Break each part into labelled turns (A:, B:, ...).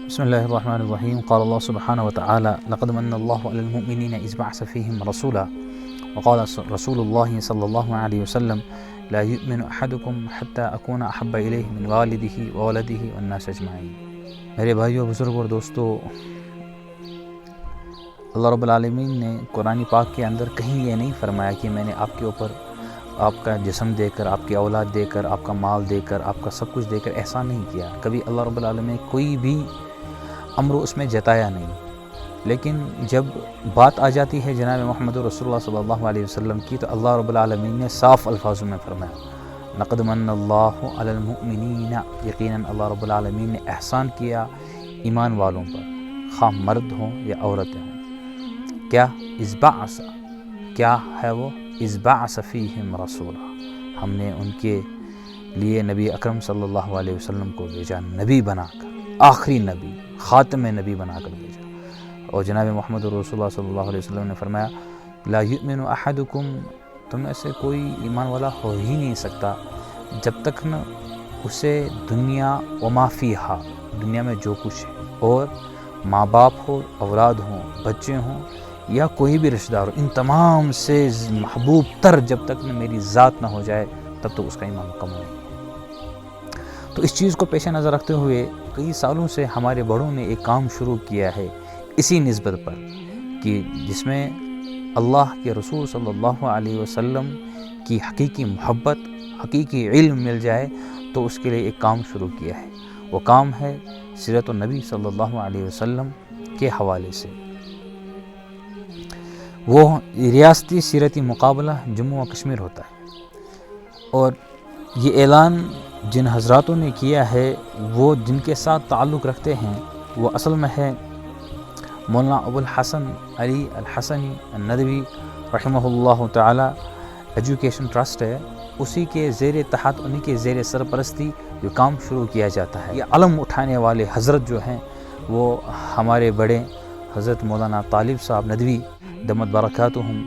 A: بسم الله الرحمن الرحيم. قال الله سبحانه وتعالى: لقد من الله على المؤمنين إذ بعث فيهم رسولا وقال رسول الله صلى الله عليه وسلم: لا يؤمن أحدكم حتى أكون أحب إليه من والده وولده والناس أجمعين. میرے بھائیو، بزرگ اور دوستو، اللہ رب العالمین نے قرآن پاک کے اندر کہیں یہ نہیں فرمایا کہ میں نے آپ کے اوپر آپ کا جسم دے کر، آپ کی اولاد دے کر، آپ کا مال دے کر، آپ کا سب کچھ دے کر احسان نہیں کیا. کبھی اللہ رب العالمین نے کوئی بھی امر اس میں جتایا نہیں. لیکن جب بات آ جاتی ہے جناب محمد رسول اللہ صلی اللہ علیہ وسلم کی، تو اللہ رب العالمین نے صاف الفاظوں میں فرمایا: لقد من اللہ علی المؤمنین، یقیناً اللہ رب العالمین نے احسان کیا ایمان والوں پر، خواہ مرد ہوں یا عورتیں ہوں. کیا اذ کیا ہے وہ؟ اذ بعث فیہم رسولا، ہم نے ان کے لیے نبی اکرم صلی اللہ علیہ وسلم کو بھیجا، نبی بنا کر، آخری نبی، خاتم نبی بنا کر بھیجا. اور جناب محمد رسول اللہ صلی اللہ علیہ وسلم نے فرمایا: لا یؤمن احدکم، تم میں سے کوئی ایمان والا ہو ہی نہیں سکتا جب تک نہ اسے دنیا وما فیہا، دنیا میں جو کچھ ہے، اور ماں باپ ہو، اولاد ہوں، بچے ہوں، یا کوئی بھی رشتہ دار ہو، ان تمام سے محبوب تر جب تک نہ میری ذات نہ ہو جائے تب تو اس کا ایمان مکمل نہیں ہے. تو اس چیز کو پیش نظر رکھتے ہوئے کئی سالوں سے ہمارے بڑوں نے ایک کام شروع کیا ہے اسی نسبت پر، کہ جس میں اللہ کے رسول صلی اللہ علیہ وسلم کی حقیقی محبت، حقیقی علم مل جائے. تو اس کے لیے ایک کام شروع کیا ہے. وہ کام ہے سیرت النبی صلی اللہ علیہ وسلم کے حوالے سے. وہ ریاستی سیرتی مقابلہ جموں و کشمیر ہوتا ہے، اور یہ اعلان جن حضراتوں نے کیا ہے، وہ جن کے ساتھ تعلق رکھتے ہیں، وہ اصل میں ہے مولانا ابو الحسن علی الحسنی الندوی رحمہ اللہ تعالی ایجوکیشن ٹرسٹ ہے. اسی کے زیر تحت، انہی کے زیر سرپرستی جو کام شروع کیا جاتا ہے. یہ علم اٹھانے والے حضرت جو ہیں وہ ہمارے بڑے حضرت مولانا طالب صاحب ندوی دمت برکاتہم،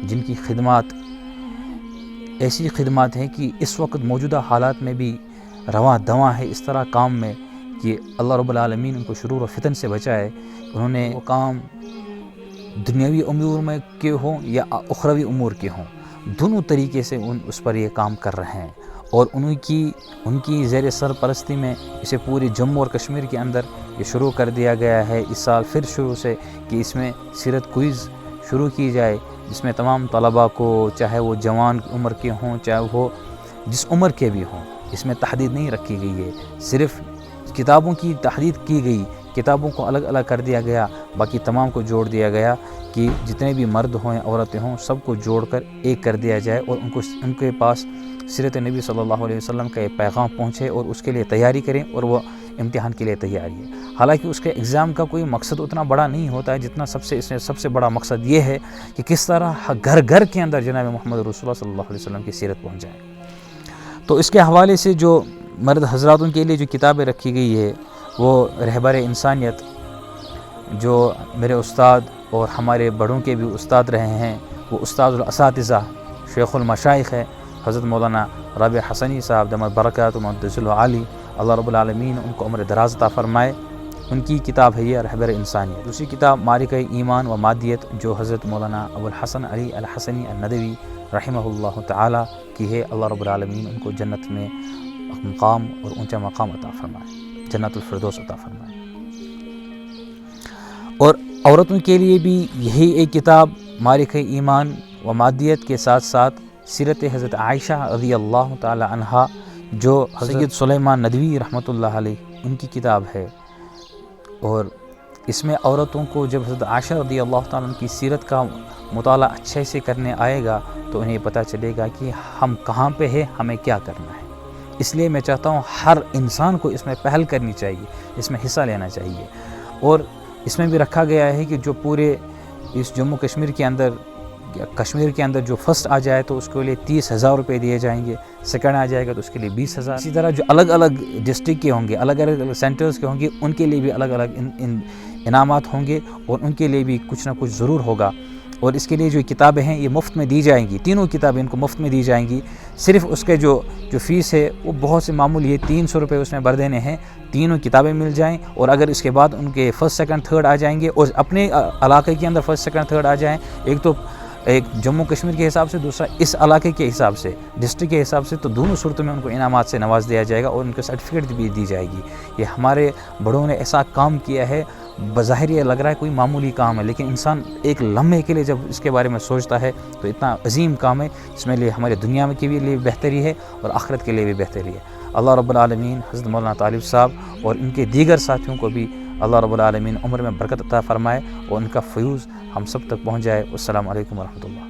A: جن کی خدمات ایسی خدمات ہیں کہ اس وقت موجودہ حالات میں بھی رواں دواں ہے اس طرح کام میں کہ اللہ رب العالمین ان کو شرور و فتن سے بچائے. انہوں نے وہ کام دنیاوی امور میں کے ہوں یا اخروی امور کے ہوں، دونوں طریقے سے اس پر یہ کام کر رہے ہیں. اور ان کی زیر سرپرستی میں اسے پوری جموں اور کشمیر کے اندر یہ شروع کر دیا گیا ہے اس سال پھر شروع سے، کہ اس میں سیرت کوئز شروع کی جائے، جس میں تمام طلباء کو، چاہے وہ جوان عمر کے ہوں، چاہے وہ جس عمر کے بھی ہوں، اس میں تحدید نہیں رکھی گئی ہے. صرف کتابوں کی تحدید کی گئی، کتابوں کو الگ الگ کر دیا گیا، باقی تمام کو جوڑ دیا گیا کہ جتنے بھی مرد ہوں عورتیں ہوں سب کو جوڑ کر ایک کر دیا جائے، اور ان کے پاس سیرت نبی صلی اللہ علیہ وسلم کا یہ پیغام پہنچے، اور اس کے لیے تیاری کریں، اور وہ امتحان کے لیے تیاری ہے. حالانکہ اس کے ایگزام کا کوئی مقصد اتنا بڑا نہیں ہوتا ہے جتنا سب سے بڑا مقصد یہ ہے کہ کس طرح گھر گھر کے اندر جناب محمد رسول اللہ صلی اللہ علیہ وسلم کی سیرت پہنچ جائے. تو اس کے حوالے سے جو مرد حضراتوں کے لیے جو کتابیں رکھی گئی ہے، وہ رہبر انسانیت، جو میرے استاد اور ہمارے بڑوں کے بھی استاد رہے ہیں، وہ استاد الاساتذہ شیخ المشائخ ہے حضرت مولانا رابع حسنی صاحب دمت برکات مقدس العالی، اللہ رب العالمین ان کو عمر دراز عطا فرمائے. ان کی کتاب ہے یہ رہبر انسانیت. دوسری کتاب معرکہ ایمان و مادیت، جو حضرت مولانا ابو الحسن علی الحسنی الندوی رحمہ اللہ تعالی کی ہے. اللہ رب العالمین ان کو جنت میں مقام اور اونچا مقام عطا فرمائے، جنت الفردوس عطا فرمائے. اور عورتوں کے لیے بھی یہی ایک کتاب معرکہ ایمان و مادیت کے ساتھ ساتھ سیرت حضرت عائشہ رضی اللہ تعالی عنہا، جو حضرت سلیمان ندوی رحمۃ اللہ علیہ ان کی کتاب ہے. اور اس میں عورتوں کو جب حضرت عائشہ رضی اللہ تعالیٰ عنہ کی سیرت کا مطالعہ اچھے سے کرنے آئے گا تو انہیں پتہ چلے گا کہ ہم کہاں پہ ہیں، ہمیں کیا کرنا ہے. اس لیے میں چاہتا ہوں ہر انسان کو اس میں پہل کرنی چاہیے، اس میں حصہ لینا چاہیے. اور اس میں بھی رکھا گیا ہے کہ جو پورے اس جموں کشمیر کے اندر جو فرسٹ آ جائے تو اس کے لیے 30,000 روپے دیے جائیں گے، سیکنڈ آ جائے گا تو اس کے لیے 20,000. اسی طرح جو الگ الگ ڈسٹرکٹ کے ہوں گے، الگ الگ سینٹرز کے ہوں گے، ان کے لیے بھی الگ الگ انعامات ہوں گے، اور ان کے لیے بھی کچھ نہ کچھ ضرور ہوگا. اور اس کے لیے جو کتابیں ہیں یہ مفت میں دی جائیں گی، تینوں کتابیں ان کو مفت میں دی جائیں گی۔ صرف اس کے جو فیس ہے وہ بہت سے معمولی ہے، 300 روپے اس میں بھر دینے ہیں، تینوں کتابیں مل جائیں۔ اور اگر اس کے بعد ان کے فرسٹ سیکنڈ تھرڈ آ جائیں گے اور اپنے علاقے کے اندر فرسٹ سیکنڈ تھرڈ آ جائیں، ایک جموں کشمیر کے حساب سے، دوسرا اس علاقے کے حساب سے، ڈسٹرکٹ کے حساب سے، تو دونوں صورتوں میں ان کو انعامات سے نواز دیا جائے گا اور ان کو سرٹیفکیٹ بھی دی جائے گی۔ یہ ہمارے بڑوں نے ایسا کام کیا ہے، بظاہر یہ لگ رہا ہے کوئی معمولی کام ہے، لیکن انسان ایک لمحے کے لیے جب اس کے بارے میں سوچتا ہے تو اتنا عظیم کام ہے، جس میں ہمارے دنیا کے لیے بہتری ہے اور آخرت کے لیے بھی بہتری ہے۔ اللہ رب العالمین حضرت مولانا طالب صاحب اور ان کے دیگر ساتھیوں کو بھی اللہ رب العالمین عمر میں برکت عطا فرمائے اور ان کا فیوز ہم سب تک پہنچ جائے۔ السلام علیکم ورحمۃ اللہ۔